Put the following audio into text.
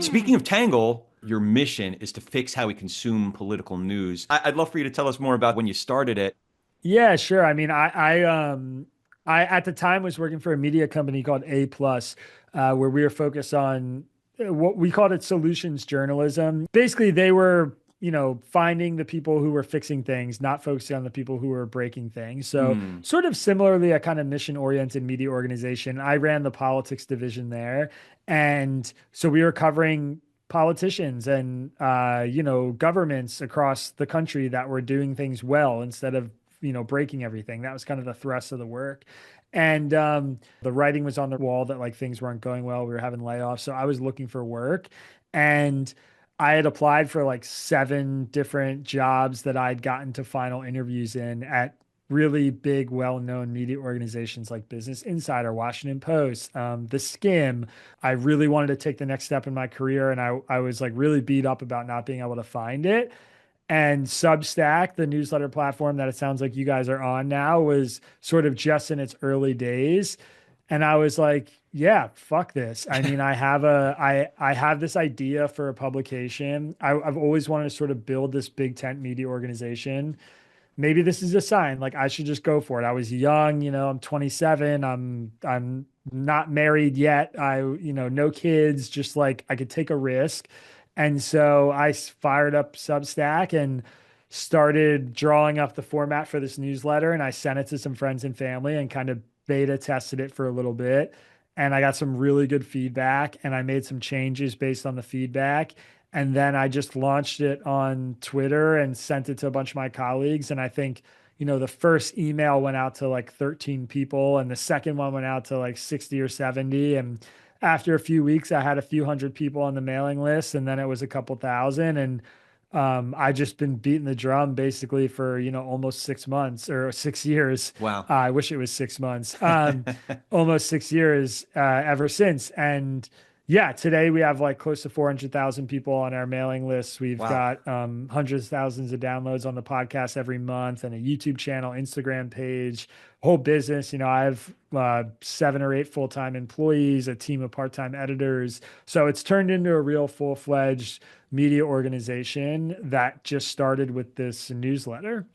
Speaking of Tangle, your mission is to fix how we consume political news. I'd love for you to tell us more about when you started it. Yeah, sure. I mean, I at the time was working for a media company called A Plus, where we were focused on what we called it solutions journalism. Basically, they were, finding the people who were fixing things, not focusing on the people who were breaking things. So, Hmm. sort of similarly, a kind of mission-oriented media organization. I ran the politics division there, and so we were covering politicians and governments across the country that were doing things well instead of breaking everything. That was kind of the thrust of the work. And the writing was on the wall that like things weren't going well. We were having layoffs. So I was looking for work. And I had applied for like 7 different jobs that I'd gotten to final interviews in at really big, well-known media organizations like Business Insider, Washington Post, The Skim. I really wanted to take the next step in my career, and I was like really beat up about not being able to find it. And Substack, the newsletter platform that it sounds like you guys are on now, was sort of just in its early days. And I was like, yeah, fuck this. I mean, I have this idea for a publication. I've always wanted to sort of build this big tent media organization. Maybe this is a sign. Like I should just go for it. I was young, I'm 27. I'm not married yet. No kids, just like I could take a risk. And so I fired up Substack and started drawing up the format for this newsletter. And I sent it to some friends and family and kind of beta tested it for a little bit. And I got some really good feedback and I made some changes based on the feedback. And then I just launched it on Twitter and sent it to a bunch of my colleagues. And I think, the first email went out to like 13 people and the second one went out to like 60 or 70. And after a few weeks, I had a few hundred people on the mailing list, and then it was a couple thousand. And I just been beating the drum basically for, almost 6 months or 6 years. Wow. I wish it was 6 months. Almost 6 years ever since. And yeah, today we have like close to 400,000 people on our mailing list. We've Wow. got hundreds of thousands of downloads on the podcast every month, and a YouTube channel, Instagram page, whole business. I have 7 or 8 full-time employees, a team of part-time editors. So it's turned into a real full-fledged media organization that just started with this newsletter.